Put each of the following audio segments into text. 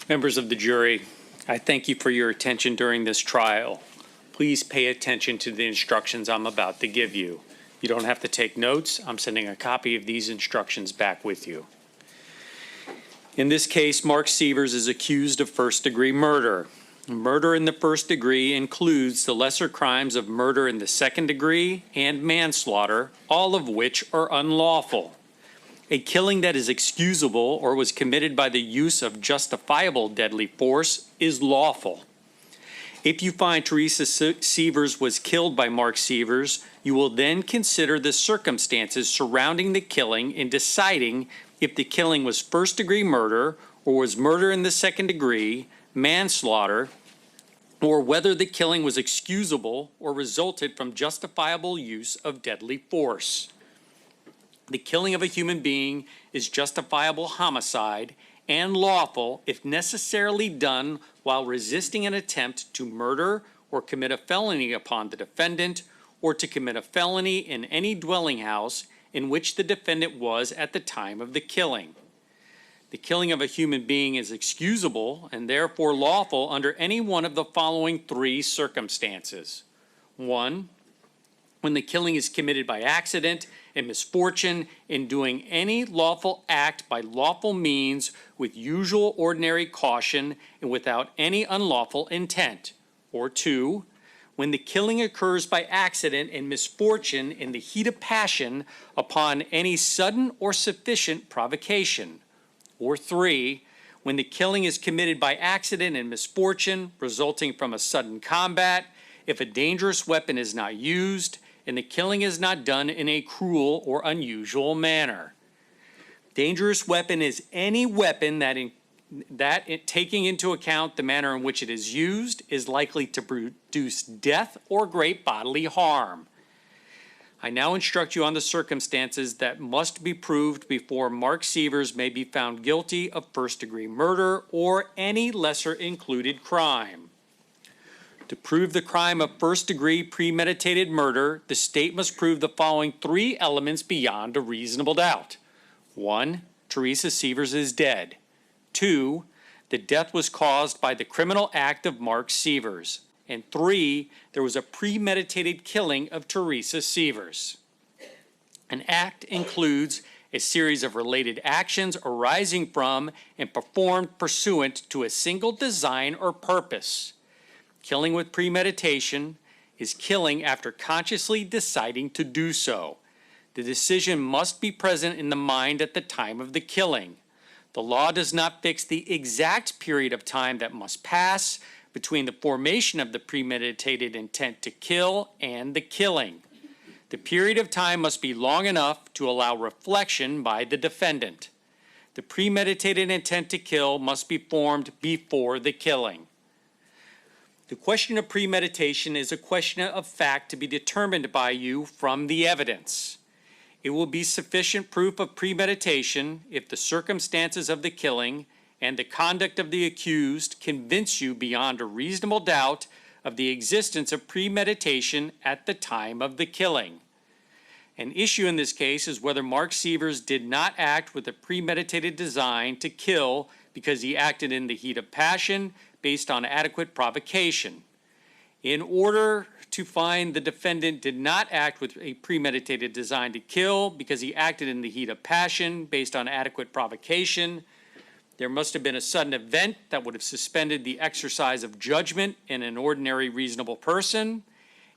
Members of the jury, I thank you for your attention during this trial. Please pay attention to the instructions I'm about to give you. You don't have to take notes. I'm sending a copy of these instructions back with you. In this case, Mark Sievers is accused of first-degree murder. Murder in the first degree includes the lesser crimes of murder in the second degree and manslaughter, all of which are unlawful. A killing that is excusable or was committed by the use of justifiable deadly force is lawful. If you find Teresa Sievers was killed by Mark Sievers, you will then consider the circumstances surrounding the killing in deciding if the killing was first-degree murder or was murder in the second degree, manslaughter, or whether the killing was excusable or resulted from justifiable use of deadly force. The killing of a human being is justifiable homicide and lawful if necessarily done while resisting an attempt to murder or commit a felony upon the defendant, or to commit a felony in any dwelling house in which the defendant was at the time of the killing. The killing of a human being is excusable and therefore lawful under any one of the following three circumstances. 1, when the killing is committed by accident and misfortune in doing any lawful act by lawful means with usual ordinary caution and without any unlawful intent. Or 2, when the killing occurs by accident and misfortune in the heat of passion upon any sudden or sufficient provocation. Or 3, when the killing is committed by accident and misfortune resulting from a sudden combat, if a dangerous weapon is not used, and the killing is not done in a cruel or unusual manner. Dangerous weapon is any weapon that taking into account the manner in which it is used, is likely to produce death or great bodily harm. I now instruct you on the circumstances that must be proved before Mark Sievers may be found guilty of first-degree murder or any lesser included crime. To prove the crime of first-degree premeditated murder, the state must prove the following three elements beyond a reasonable doubt. 1, Teresa Sievers is dead. 2, the death was caused by the criminal act of Mark Sievers. And 3, there was a premeditated killing of Teresa Sievers. An act includes a series of related actions arising from and performed pursuant to a single design or purpose. Killing with premeditation is killing after consciously deciding to do so. The decision must be present in the mind at the time of the killing. The law does not fix the exact period of time that must pass between the formation of the premeditated intent to kill and the killing. The period of time must be long enough to allow reflection by the defendant. The premeditated intent to kill must be formed before the killing. The question of premeditation is a question of fact to be determined by you from the evidence. It will be sufficient proof of premeditation if the circumstances of the killing and the conduct of the accused convince you beyond a reasonable doubt of the existence of premeditation at the time of the killing. An issue in this case is whether Mark Sievers did not act with a premeditated design to kill because he acted in the heat of passion based on adequate provocation. In order to find the defendant did not act with a premeditated design to kill because he acted in the heat of passion based on adequate provocation, there must have been a sudden event that would have suspended the exercise of judgment in an ordinary reasonable person,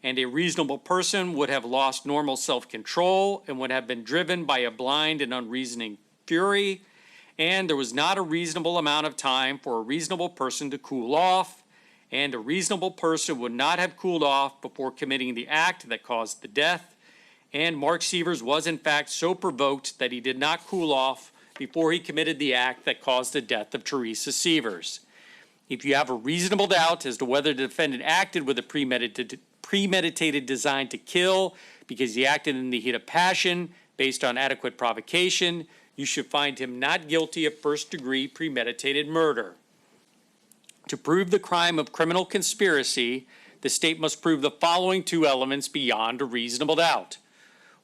and a reasonable person would have lost normal self-control and would have been driven by a blind and unreasoning fury, and there was not a reasonable amount of time for a reasonable person to cool off, and a reasonable person would not have cooled off before committing the act that caused the death, and Mark Sievers was in fact so provoked that he did not cool off before he committed the act that caused the death of Teresa Sievers. If you have a reasonable doubt as to whether the defendant acted with a premeditated design to kill because he acted in the heat of passion based on adequate provocation, you should find him not guilty of first-degree premeditated murder. To prove the crime of criminal conspiracy, the state must prove the following two elements beyond a reasonable doubt.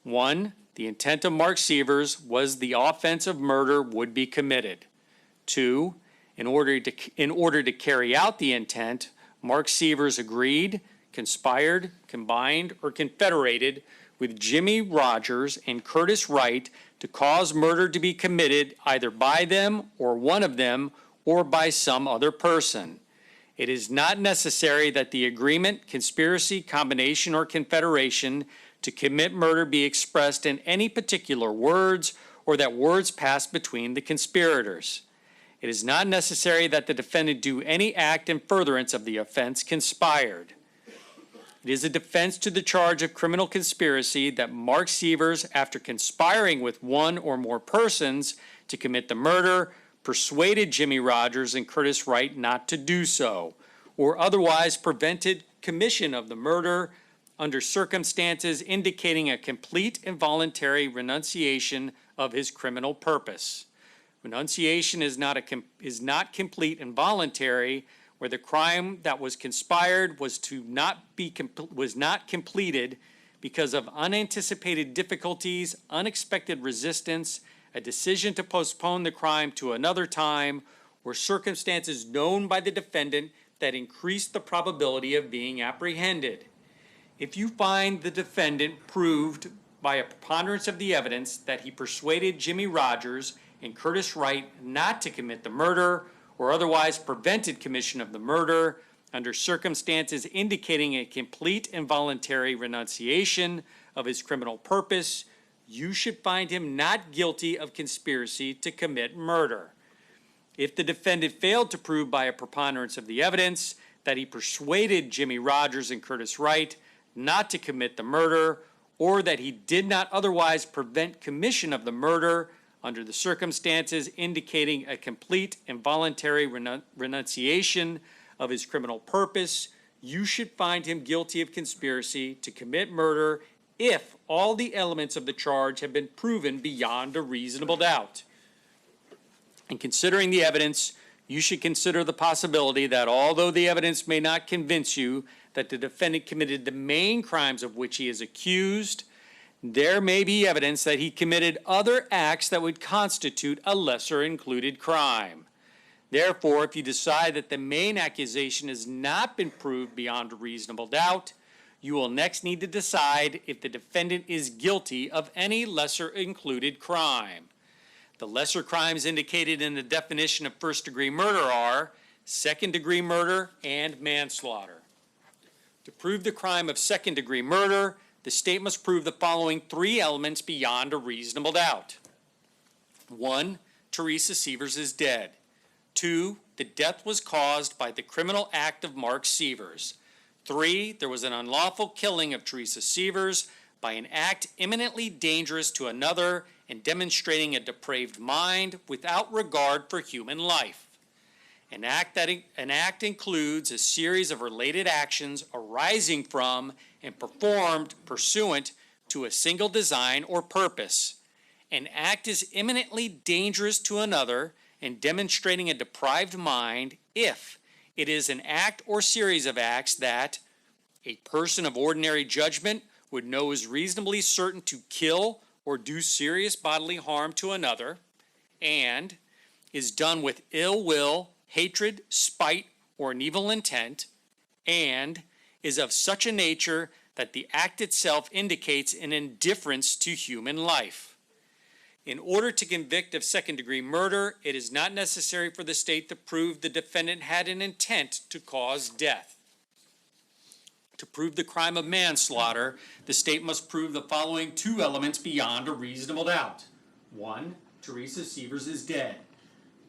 1, the intent of Mark Sievers was the offense of murder would be committed. 2, In order to carry out the intent, Mark Sievers agreed, conspired, combined, or confederated with Jimmy Rogers and Curtis Wright to cause murder to be committed either by them or one of them or by some other person. It is not necessary that the agreement, conspiracy, combination, or confederation to commit murder be expressed in any particular words or that words pass between the conspirators. It is not necessary that the defendant do any act in furtherance of the offense conspired. It is a defense to the charge of criminal conspiracy that Mark Sievers, after conspiring with one or more persons to commit the murder, persuaded Jimmy Rogers and Curtis Wright not to do so, or otherwise prevented commission of the murder under circumstances indicating a complete and voluntary renunciation of his criminal purpose. Renunciation is not complete and voluntary, where the crime that was conspired was not completed because of unanticipated difficulties, unexpected resistance, a decision to postpone the crime to another time, or circumstances known by the defendant that increased the probability of being apprehended. If you find the defendant proved by a preponderance of the evidence that he persuaded Jimmy Rogers and Curtis Wright not to commit the murder or otherwise prevented commission of the murder under circumstances indicating a complete and voluntary renunciation of his criminal purpose, you should find him not guilty of conspiracy to commit murder. If the defendant failed to prove by a preponderance of the evidence that he persuaded Jimmy Rogers and Curtis Wright not to commit the murder, or that he did not otherwise prevent commission of the murder under the circumstances indicating a complete and voluntary renunciation of his criminal purpose, you should find him guilty of conspiracy to commit murder if all the elements of the charge have been proven beyond a reasonable doubt. In considering the evidence, you should consider the possibility that although the evidence may not convince you that the defendant committed the main crimes of which he is accused, there may be evidence that he committed other acts that would constitute a lesser included crime. Therefore, if you decide that the main accusation has not been proved beyond a reasonable doubt, you will next need to decide if the defendant is guilty of any lesser included crime. The lesser crimes indicated in the definition of first-degree murder are second-degree murder and manslaughter. To prove the crime of second-degree murder, the state must prove the following three elements beyond a reasonable doubt. 1, Teresa Sievers is dead. 2, the death was caused by the criminal act of Mark Sievers. 3, there was an unlawful killing of Teresa Sievers by an act imminently dangerous to another and demonstrating a depraved mind without regard for human life. An act includes a series of related actions arising from and performed pursuant to a single design or purpose. An act is imminently dangerous to another and demonstrating a deprived mind if it is an act or series of acts that a person of ordinary judgment would know is reasonably certain to kill or do serious bodily harm to another, and is done with ill will, hatred, spite, or an evil intent, and is of such a nature that the act itself indicates an indifference to human life. In order to convict of second-degree murder, it is not necessary for the state to prove the defendant had an intent to cause death. To prove the crime of manslaughter, the state must prove the following two elements beyond a reasonable doubt. 1, Teresa Sievers is dead.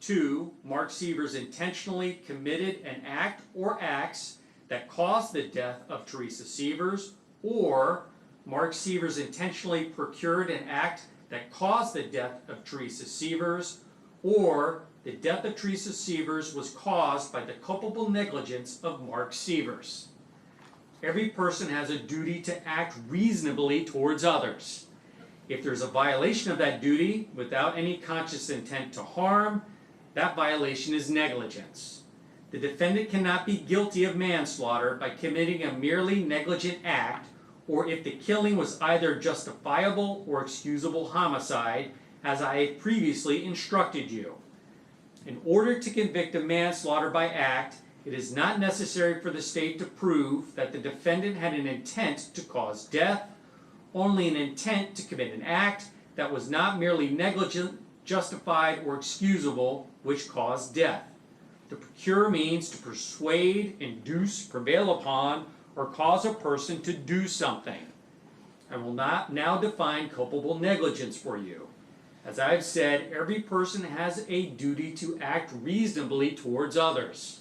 2, Mark Sievers intentionally committed an act or acts that caused the death of Teresa Sievers, or Mark Sievers intentionally procured an act that caused the death of Teresa Sievers, or the death of Teresa Sievers was caused by the culpable negligence of Mark Sievers. Every person has a duty to act reasonably towards others. If there's a violation of that duty without any conscious intent to harm, that violation is negligence. The defendant cannot be guilty of manslaughter by committing a merely negligent act, or if the killing was either justifiable or excusable homicide, as I had previously instructed you. In order to convict of manslaughter by act, it is not necessary for the state to prove that the defendant had an intent to cause death, only an intent to commit an act that was not merely negligent, justified, or excusable, which caused death. To procure means to persuade, induce, prevail upon, or cause a person to do something. I will not now define culpable negligence for you. As I have said, every person has a duty to act reasonably towards others.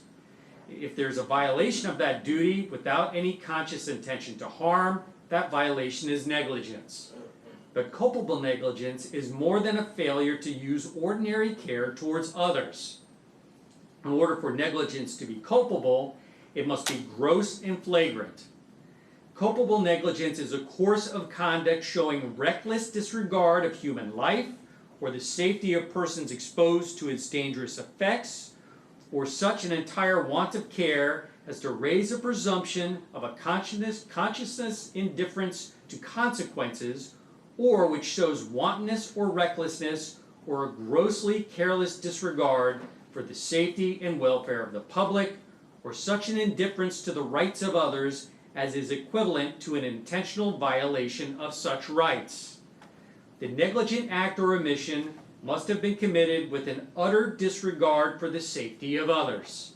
If there's a violation of that duty without any conscious intention to harm, that violation is negligence. But culpable negligence is more than a failure to use ordinary care towards others. In order for negligence to be culpable, it must be gross and flagrant. Culpable negligence is a course of conduct showing reckless disregard of human life or the safety of persons exposed to its dangerous effects, or such an entire want of care as to raise a presumption of a consciousness indifference to consequences, or which shows wantonness or recklessness or a grossly careless disregard for the safety and welfare of the public, or such an indifference to the rights of others as is equivalent to an intentional violation of such rights. The negligent act or omission must have been committed with an utter disregard for the safety of others.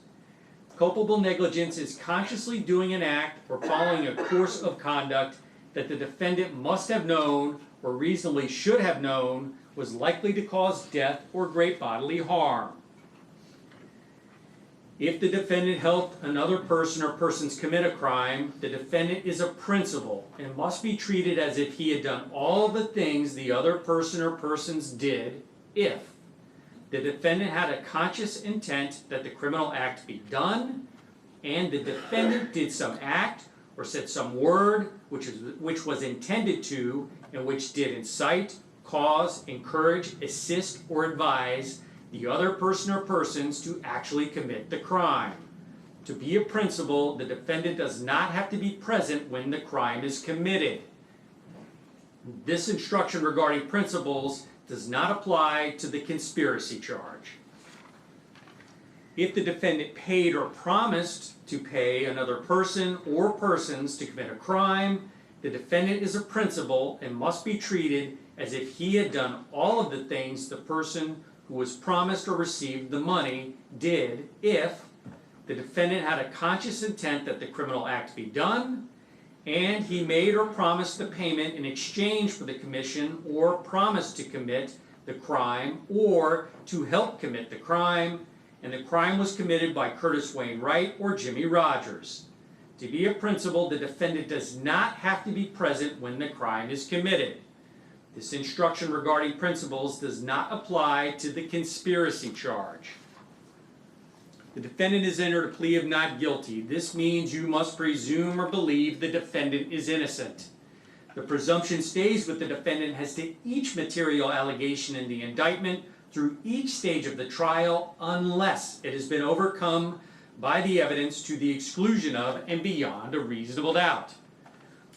Culpable negligence is consciously doing an act or following a course of conduct that the defendant must have known or reasonably should have known was likely to cause death or great bodily harm. If the defendant helped another person or persons commit a crime, the defendant is a principal and must be treated as if he had done all the things the other person or persons did if the defendant had a conscious intent that the criminal act be done, and the defendant did some act or said some word which was intended to and which did incite, cause, encourage, assist, or advise the other person or persons to actually commit the crime. To be a principal, the defendant does not have to be present when the crime is committed. This instruction regarding principals does not apply to the conspiracy charge. If the defendant paid or promised to pay another person or persons to commit a crime, the defendant is a principal and must be treated as if he had done all of the things the person who was promised or received the money did if the defendant had a conscious intent that the criminal act be done, and he made or promised the payment in exchange for the commission or promised to commit the crime or to help commit the crime, and the crime was committed by Curtis Wayne Wright or Jimmy Rogers. To be a principal, the defendant does not have to be present when the crime is committed. This instruction regarding principals does not apply to the conspiracy charge. The defendant has entered a plea of not guilty. This means you must presume or believe the defendant is innocent. The presumption stays with the defendant as to each material allegation in the indictment through each stage of the trial unless it has been overcome by the evidence to the exclusion of and beyond a reasonable doubt.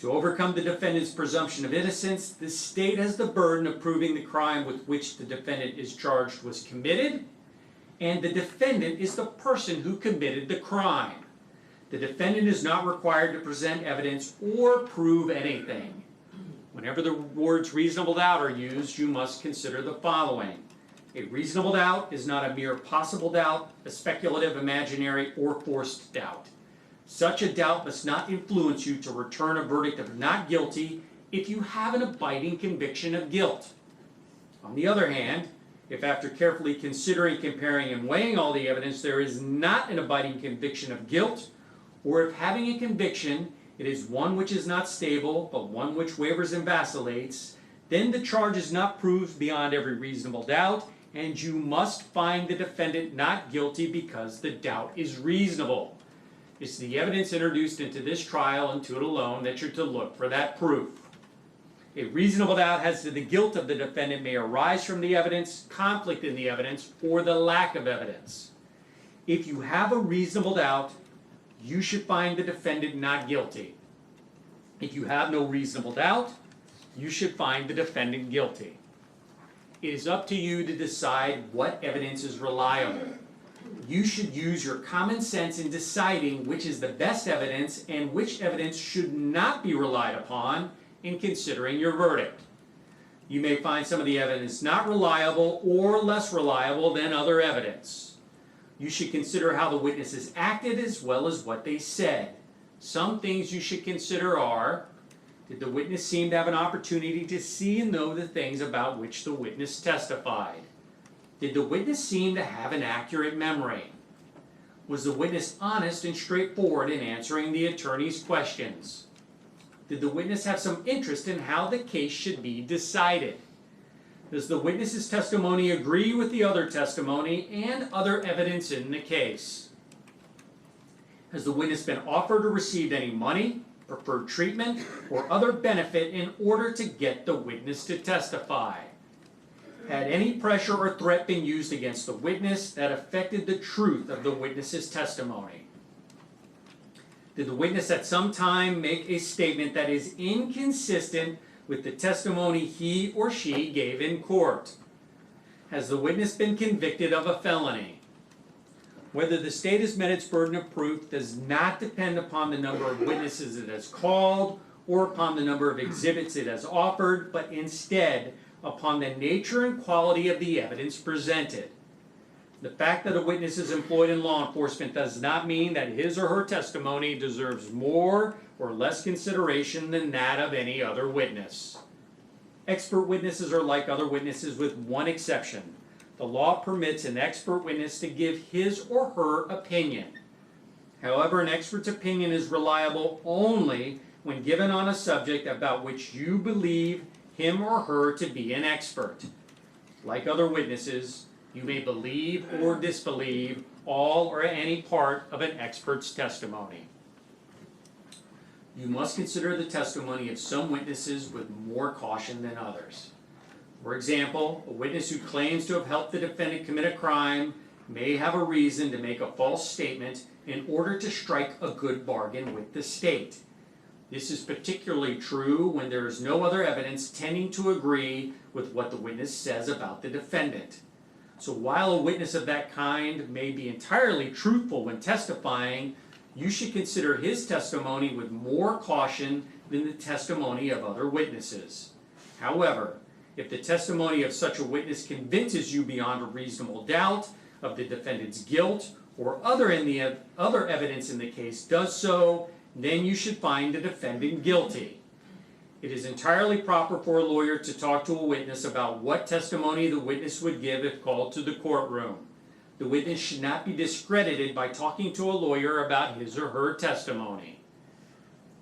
To overcome the defendant's presumption of innocence, the state has the burden of proving the crime with which the defendant is charged was committed, and the defendant is the person who committed the crime. The defendant is not required to present evidence or prove anything. Whenever the words reasonable doubt are used, you must consider the following. A reasonable doubt is not a mere possible doubt, a speculative, imaginary, or forced doubt. Such a doubt must not influence you to return a verdict of not guilty if you have an abiding conviction of guilt. On the other hand, if after carefully considering, comparing, and weighing all the evidence there is not an abiding conviction of guilt, or if having a conviction it is one which is not stable but one which wavers and vacillates, then the charge is not proved beyond every reasonable doubt, and you must find the defendant not guilty because the doubt is reasonable. It's the evidence introduced into this trial and to it alone that you're to look for that proof. A reasonable doubt as to the guilt of the defendant may arise from the evidence, conflict in the evidence, or the lack of evidence. If you have a reasonable doubt, you should find the defendant not guilty. If you have no reasonable doubt, you should find the defendant guilty. It is up to you to decide what evidence is reliable. You should use your common sense in deciding which is the best evidence and which evidence should not be relied upon in considering your verdict. You may find some of the evidence not reliable or less reliable than other evidence. You should consider how the witnesses acted as well as what they said. Some things you should consider are: did the witness seem to have an opportunity to see and know the things about which the witness testified? Did the witness seem to have an accurate memory? Was the witness honest and straightforward in answering the attorney's questions? Did the witness have some interest in how the case should be decided? Does the witness's testimony agree with the other testimony and other evidence in the case? Has the witness been offered or received any money, preferred treatment, or other benefit in order to get the witness to testify? Had any pressure or threat been used against the witness that affected the truth of the witness's testimony? Did the witness at some time make a statement that is inconsistent with the testimony he or she gave in court? Has the witness been convicted of a felony? Whether the state has met its burden of proof does not depend upon the number of witnesses it has called or upon the number of exhibits it has offered, but instead upon the nature and quality of the evidence presented. The fact that a witness is employed in law enforcement does not mean that his or her testimony deserves more or less consideration than that of any other witness. Expert witnesses are like other witnesses with one exception. The law permits an expert witness to give his or her opinion. However, an expert's opinion is reliable only when given on a subject about which you believe him or her to be an expert. Like other witnesses, you may believe or disbelieve all or any part of an expert's testimony. You must consider the testimony of some witnesses with more caution than others. For example, a witness who claims to have helped the defendant commit a crime may have a reason to make a false statement in order to strike a good bargain with the state. This is particularly true when there is no other evidence tending to agree with what the witness says about the defendant. So while a witness of that kind may be entirely truthful when testifying, you should consider his testimony with more caution than the testimony of other witnesses. However, if the testimony of such a witness convinces you beyond a reasonable doubt of the defendant's guilt or other evidence in the case does so, then you should find the defendant guilty. It is entirely proper for a lawyer to talk to a witness about what testimony the witness would give if called to the courtroom. The witness should not be discredited by talking to a lawyer about his or her testimony.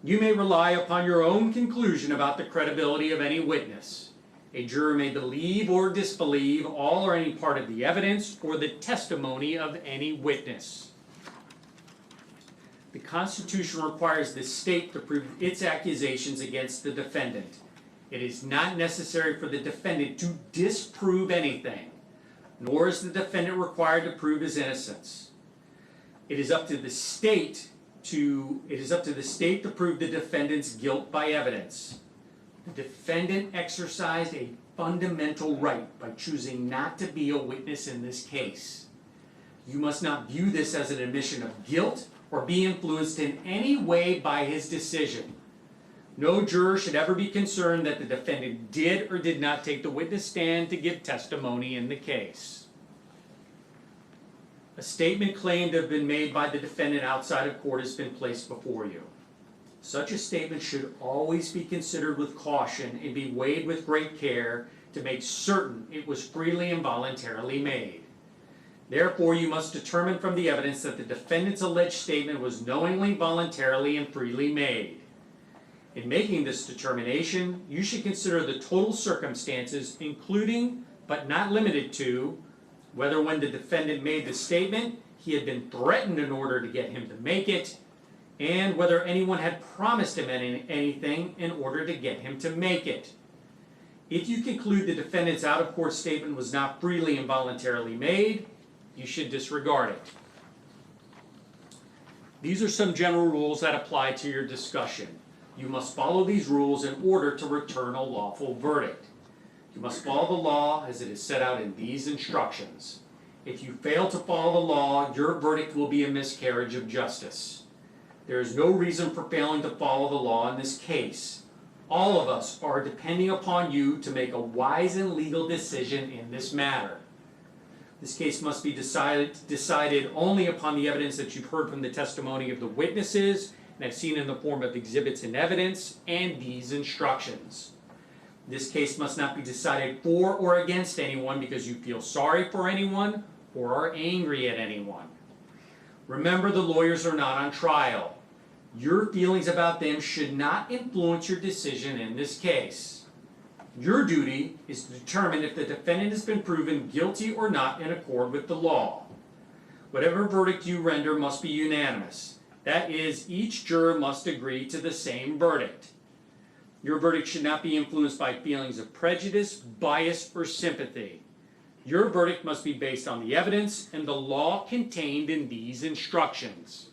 You may rely upon your own conclusion about the credibility of any witness. A juror may believe or disbelieve all or any part of the evidence or the testimony of any witness. The Constitution requires the state to prove its accusations against the defendant. It is not necessary for the defendant to disprove anything, nor is the defendant required to prove his innocence. It is up to the state to prove the defendant's guilt by evidence. The defendant exercised a fundamental right by choosing not to be a witness in this case. You must not view this as an admission of guilt or be influenced in any way by his decision. No juror should ever be concerned that the defendant did or did not take the witness stand to give testimony in the case. A statement claimed to have been made by the defendant outside of court has been placed before you. Such a statement should always be considered with caution and be weighed with great care to make certain it was freely and voluntarily made. Therefore, you must determine from the evidence that the defendant's alleged statement was knowingly, voluntarily, and freely made. In making this determination, you should consider the total circumstances, including, but not limited to, whether when the defendant made the statement, he had been threatened in order to get him to make it, and whether anyone had promised him anything in order to get him to make it. If you conclude the defendant's out-of-court statement was not freely and voluntarily made, you should disregard it. These are some general rules that apply to your discussion. You must follow these rules in order to return a lawful verdict. You must follow the law as it is set out in these instructions. If you fail to follow the law, your verdict will be a miscarriage of justice. There is no reason for failing to follow the law in this case. All of us are depending upon you to make a wise and legal decision in this matter. This case must be decided only upon the evidence that you've heard from the testimony of the witnesses and have seen in the form of exhibits and evidence and these instructions. This case must not be decided for or against anyone because you feel sorry for anyone or are angry at anyone. Remember, the lawyers are not on trial. Your feelings about them should not influence your decision in this case. Your duty is to determine if the defendant has been proven guilty or not in accord with the law. Whatever verdict you render must be unanimous. That is, each juror must agree to the same verdict. Your verdict should not be influenced by feelings of prejudice, bias, or sympathy. Your verdict must be based on the evidence and the law contained in these instructions.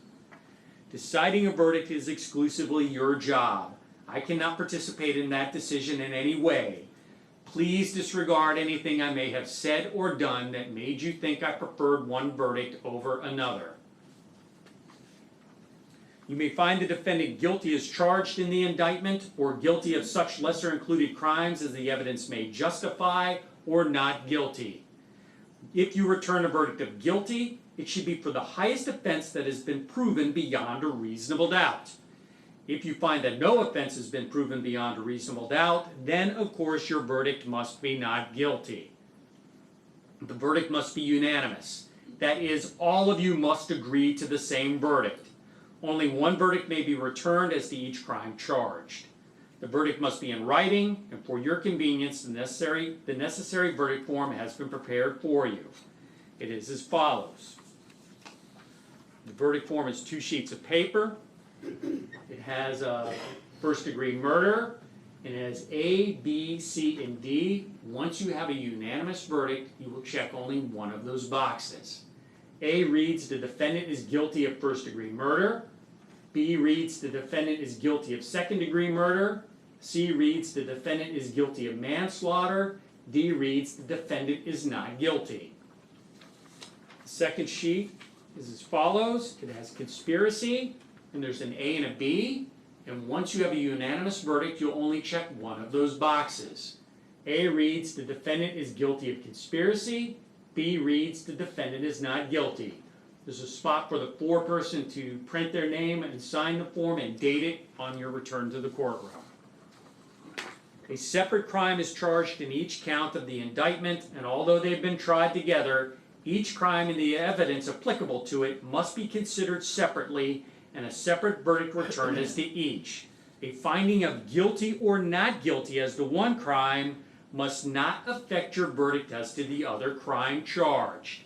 Deciding a verdict is exclusively your job. I cannot participate in that decision in any way. Please disregard anything I may have said or done that made you think I preferred one verdict over another. You may find the defendant guilty as charged in the indictment or guilty of such lesser included crimes as the evidence may justify or not guilty. If you return a verdict of guilty, it should be for the highest offense that has been proven beyond a reasonable doubt. If you find that no offense has been proven beyond a reasonable doubt, then of course your verdict must be not guilty. The verdict must be unanimous. That is, all of you must agree to the same verdict. Only one verdict may be returned as to each crime charged. The verdict must be in writing, and for your convenience, the necessary verdict form has been prepared for you. It is as follows. The verdict form is 2 sheets of paper. It has first-degree murder, and it has A, B, C, and D. Once you have a unanimous verdict, you will check only one of those boxes. A reads the defendant is guilty of first-degree murder. B reads the defendant is guilty of second-degree murder. C reads the defendant is guilty of manslaughter. D reads the defendant is not guilty. The second sheet is as follows. It has conspiracy, and there's an A and a B. And once you have a unanimous verdict, you'll only check one of those boxes. A reads the defendant is guilty of conspiracy. B reads the defendant is not guilty. There's a spot for the foreperson to print their name and sign the form and date it on your return to the courtroom. A separate crime is charged in each count of the indictment, and although they've been tried together, each crime and the evidence applicable to it must be considered separately and a separate verdict returned as to each. A finding of guilty or not guilty as to one crime must not affect your verdict as to the other crime charged.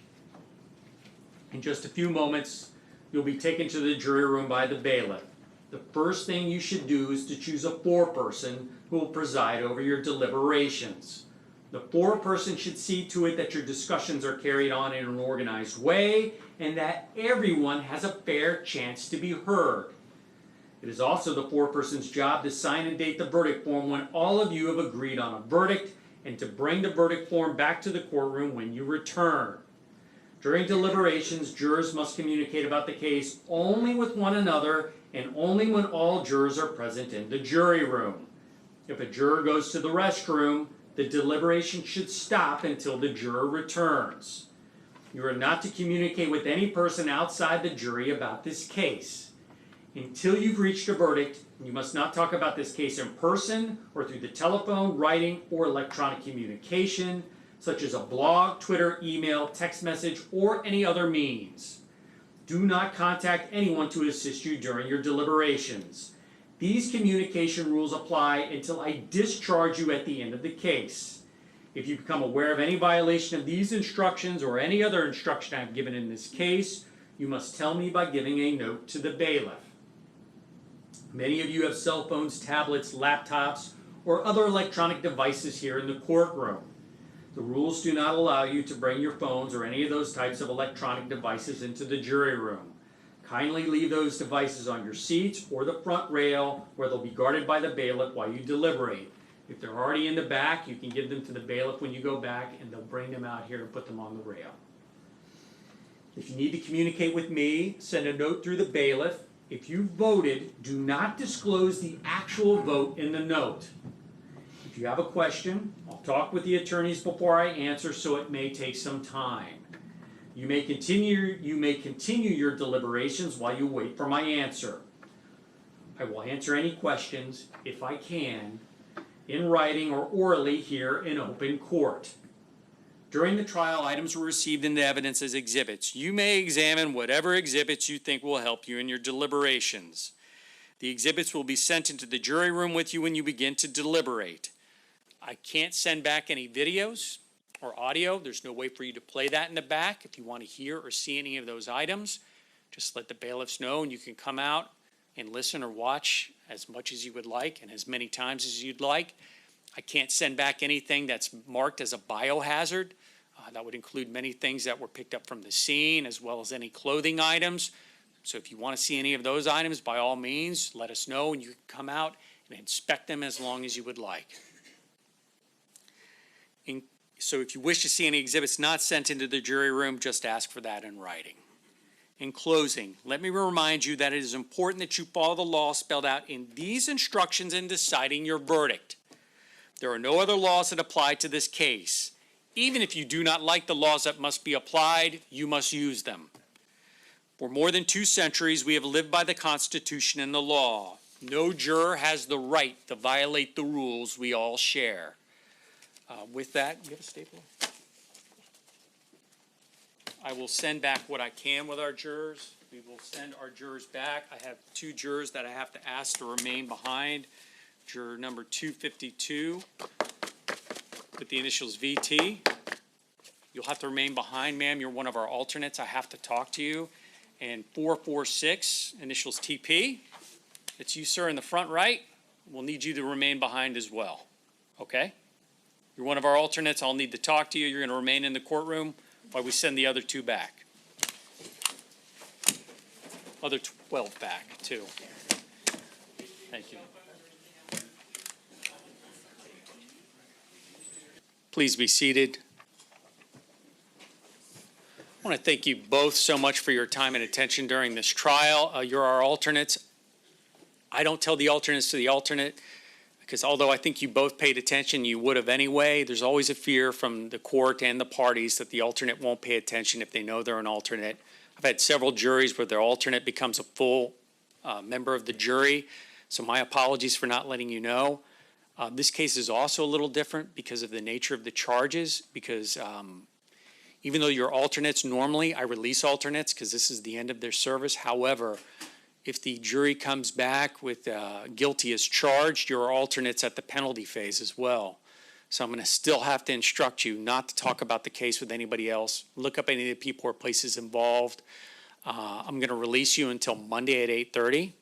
In just a few moments, you'll be taken to the jury room by the bailiff. The first thing you should do is to choose a foreperson who will preside over your deliberations. The foreperson should see to it that your discussions are carried on in an organized way and that everyone has a fair chance to be heard. It is also the foreperson's job to sign and date the verdict form when all of you have agreed on a verdict and to bring the verdict form back to the courtroom when you return. During deliberations, jurors must communicate about the case only with one another and only when all jurors are present in the jury room. If a juror goes to the restroom, the deliberation should stop until the juror returns. You are not to communicate with any person outside the jury about this case. Until you've reached a verdict, you must not talk about this case in person or through the telephone, writing, or electronic communication, such as a blog, Twitter, email, text message, or any other means. Do not contact anyone to assist you during your deliberations. These communication rules apply until I discharge you at the end of the case. If you become aware of any violation of these instructions or any other instruction I have given in this case, you must tell me by giving a note to the bailiff. Many of you have cell phones, tablets, laptops, or other electronic devices here in the courtroom. The rules do not allow you to bring your phones or any of those types of electronic devices into the jury room. Kindly leave those devices on your seats or the front rail where they'll be guarded by the bailiff while you deliberate. If they're already in the back, you can give them to the bailiff when you go back, and they'll bring them out here and put them on the rail. If you need to communicate with me, send a note through the bailiff. If you voted, do not disclose the actual vote in the note. If you have a question, I'll talk with the attorneys before I answer, so it may take some time. You may continue your deliberations while you wait for my answer. I will answer any questions, if I can, in writing or orally here in open court. During the trial, items were received into evidence as exhibits. You may examine whatever exhibits you think will help you in your deliberations. The exhibits will be sent into the jury room with you when you begin to deliberate. I can't send back any videos or audio. There's no way for you to play that in the back. If you want to hear or see any of those items, just let the bailiffs know, and you can come out and listen or watch as much as you would like and as many times as you'd like. I can't send back anything that's marked as a biohazard. That would include many things that were picked up from the scene, as well as any clothing items. So if you want to see any of those items, by all means, let us know, and you can come out and inspect them as long as you would like. So if you wish to see any exhibits not sent into the jury room, just ask for that in writing. In closing, let me remind you that it is important that you follow the law spelled out in these instructions in deciding your verdict. There are no other laws that apply to this case. Even if you do not like the laws that must be applied, you must use them. For more than 2 centuries, we have lived by the Constitution and the law. No juror has the right to violate the rules we all share. With that, you have a stapler? I will send back what I can with our jurors. We will send our jurors back. I have 2 jurors that I have to ask to remain behind. Juror number 252 with the initials VT. You'll have to remain behind, ma'am. You're one of our alternates. I have to talk to you. And 446, initials TP. It's you, sir, in the front right. We'll need you to remain behind as well. Okay? You're one of our alternates. I'll need to talk to you. You're going to remain in the courtroom while we send the other 2 back. Other 12 back, too. Thank you. Please be seated. I want to thank you both so much for your time and attention during this trial. You're our alternates. I don't tell the alternates to the alternate, because although I think you both paid attention, you would have anyway. There's always a fear from the court and the parties that the alternate won't pay attention if they know they're an alternate. I've had several juries where their alternate becomes a full member of the jury, so my apologies for not letting you know. This case is also a little different because of the nature of the charges, because even though you're alternates, normally I release alternates because this is the end of their service. However, if the jury comes back with guilty as charged, you're alternates at the penalty phase as well. So I'm going to still have to instruct you not to talk about the case with anybody else. Look up any of the people or places involved. I'm going to release you until Monday at 8:30.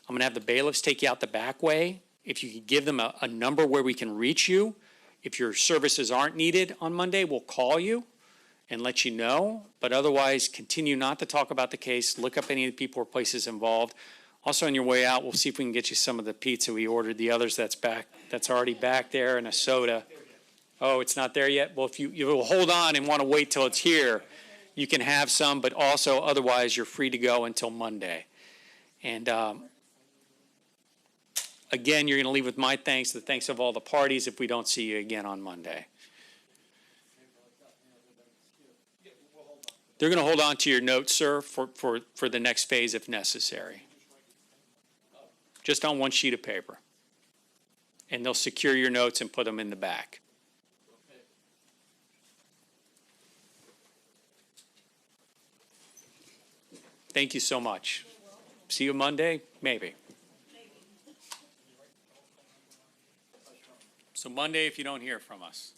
I'm going to have the bailiffs take you out the back way. If you could give them a number where we can reach you. If your services aren't needed on Monday, we'll call you and let you know. But otherwise, continue not to talk about the case. Look up any of the people or places involved. Also, on your way out, we'll see if we can get you some of the pizza we ordered. The others that's already back there, and a soda. Oh, it's not there yet? Well, if you will hold on and want to wait till it's here, you can have some, but also otherwise you're free to go until Monday. And again, you're going to leave with my thanks, the thanks of all the parties if we don't see you again on Monday. They're going to hold on to your notes, sir, for the next phase if necessary. Just on one sheet of paper. And they'll secure your notes and put them in the back. Thank you so much. See you Monday? Maybe. So Monday if you don't hear from us.